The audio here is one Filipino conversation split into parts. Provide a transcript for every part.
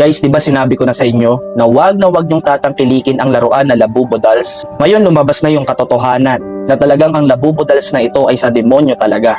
Guys, di ba sinabi ko na sa inyo na wag niyong tatangkilikin ang laruan na Labubo Dolls? Ngayon lumabas na yung katotohanan na talagang ang Labubo Dolls na ito ay sa demonyo talaga.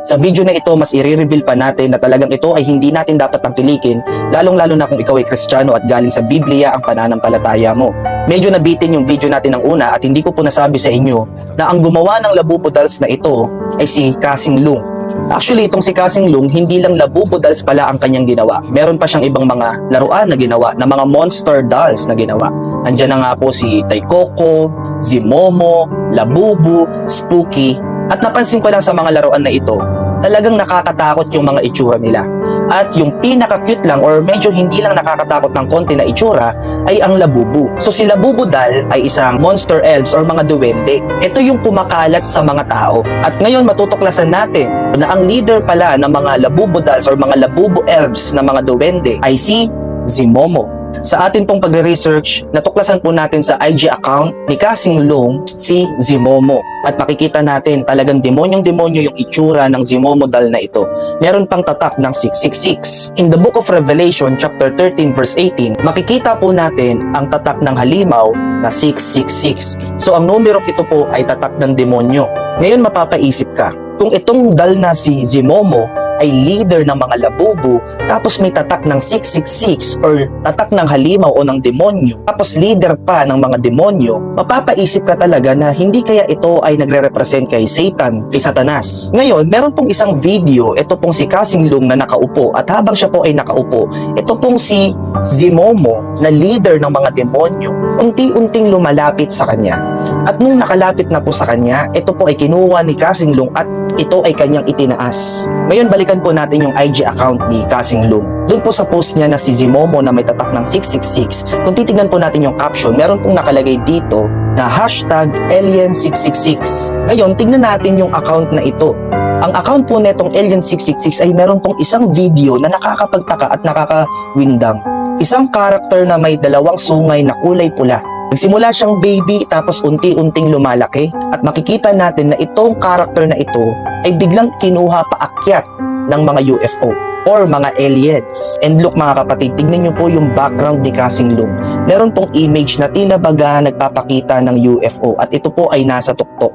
Sa video na ito, mas i-reveal pa natin na talagang ito ay hindi natin dapat tangkilikin, lalong-lalo na kung ikaw ay Kristiyano at galing sa Biblia ang pananampalataya mo. Medyo nabitin yung video natin ng una at hindi ko po nasabi sa inyo na ang gumawa ng Labubo Dolls na ito ay si Kasing Lung. Actually, itong si Kasing Lung, hindi lang Labubo Dolls pala ang kanyang ginawa. Meron pa siyang ibang mga laruan na ginawa, na mga monster dolls na ginawa. Andyan na nga po si Taikoko, Zimomo, Labubu, Spooky. At napansin ko lang sa mga laruan na ito, talagang nakakatakot yung mga itsura nila. At yung pinaka-cute lang or medyo hindi lang nakakatakot ng konti na itsura ay ang Labubu. So si Labubu doll ay isang monster elves or mga duwende. Ito yung kumakalat sa mga tao. At ngayon matutuklasan natin na ang leader pala ng mga Labubu dolls or mga Labubu elves na mga duwende ay si Zimomo. Sa atin pong pagre-research, natuklasan po natin sa IG account ni Kasing Lung si Zimomo. At makikita natin talagang demonyong-demonyo yung itsura ng Zimomo doll na ito. Meron pang tatak ng 666. In the book of Revelation chapter 13 verse 18, makikita po natin ang tatak ng halimaw na 666. So ang numerong ito po ay tatak ng demonyo. Ngayon mapapaisip ka, kung itong doll na si Zimomo ay leader ng mga Labubu, tapos may tatak ng 666 or tatak ng halimaw o ng demonyo, tapos leader pa ng mga demonyo, mapapaisip ka talaga na hindi kaya ito ay nagre-represent kay Satan, kay Satanas. Ngayon, meron pong isang video, ito pong si Kasing Lung na nakaupo, at habang siya po ay nakaupo, ito pong si Zimomo na leader ng mga demonyo, unti-unting lumalapit sa kanya. At nung nakalapit na po sa kanya, ito po ay kinuha ni Kasing Lung at ito ay kanyang itinaas. Ngayon balikan po natin yung IG account ni Kasing Lung. Doon po sa post niya na si Zimomo na may tatak ng 666, kung titignan po natin yung caption, meron pong nakalagay dito na #Alien666. Ngayon, tignan natin yung account na ito. Ang account po netong Alien666 ay meron pong isang video na nakakapagtaka at nakakawindang. Isang karakter na may dalawang sungay na kulay pula. Nagsimula siyang baby tapos unti-unting lumalaki at makikita natin na itong karakter na ito ay biglang kinuha paakyat ng mga UFO or mga aliens. And look mga kapatid, tignan nyo po yung background ni Kasing Lung. Meron pong image na tila baga nagpapakita ng UFO at ito po ay nasa tuktok.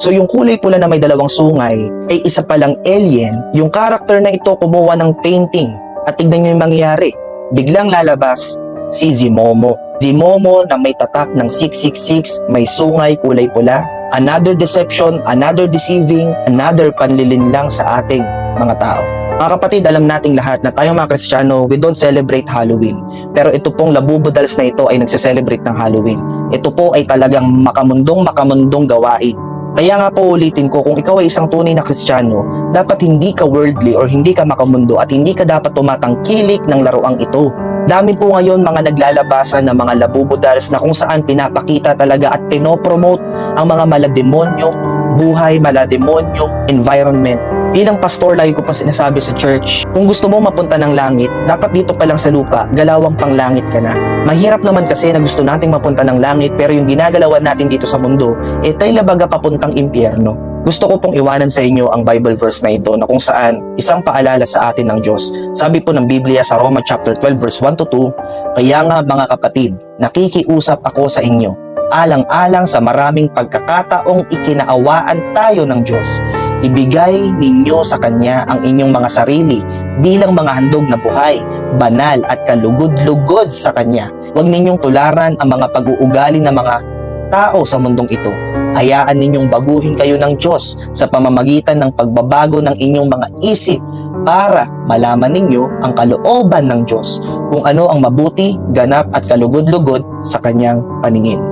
So yung kulay pula na may dalawang sungay ay isa palang alien. Yung karakter na ito kumuha ng painting at tignan nyo yung mangyayari. Biglang lalabas si Zimomo. Zimomo na may tatak ng 666, may sungay kulay pula. Another deception, another deceiving, another panlilin lang sa ating mga tao. Mga kapatid, alam nating lahat na tayong mga Kristiyano, we don't celebrate Halloween. Pero ito pong Labubo Dolls na ito ay nagse-celebrate ng Halloween. Ito po ay talagang makamundong gawain. Kaya nga po ulitin ko, kung ikaw ay isang tunay na Kristiyano, dapat hindi ka worldly or hindi ka makamundo at hindi ka dapat tumatangkilik ng laruang ito. Dami po ngayon mga naglalabasan ng mga Labubo Dolls na kung saan pinapakita talaga at pinopromote ang mga malademonyong buhay, malademonyong environment. Bilang pastor, lagi ko pa sinasabi sa church, kung gusto mo mapunta ng langit, dapat dito pa lang sa lupa, galawang pang langit ka na. Mahirap naman kasi na gusto nating mapunta ng langit pero yung ginagalawan natin dito sa mundo, tila baga papuntang impyerno. Gusto ko pong iwanan sa inyo ang Bible verse na ito na kung saan isang paalala sa atin ng Diyos. Sabi po ng Biblia sa Roma chapter 12 verse 1 to 2, "Kaya nga mga kapatid, nakikiusap ako sa inyo, alang-alang sa maraming pagkakataong ikinaawaan tayo ng Diyos. Ibigay ninyo sa Kanya ang inyong mga sarili bilang mga handog na buhay, banal at kalugod-lugod sa Kanya. Huwag ninyong tularan ang mga pag-uugali ng mga tao sa mundong ito. Hayaan ninyong baguhin kayo ng Diyos sa pamamagitan ng pagbabago ng inyong mga isip para malaman ninyo ang kalooban ng Diyos, kung ano ang mabuti, ganap at kalugod-lugod sa Kanyang paningin."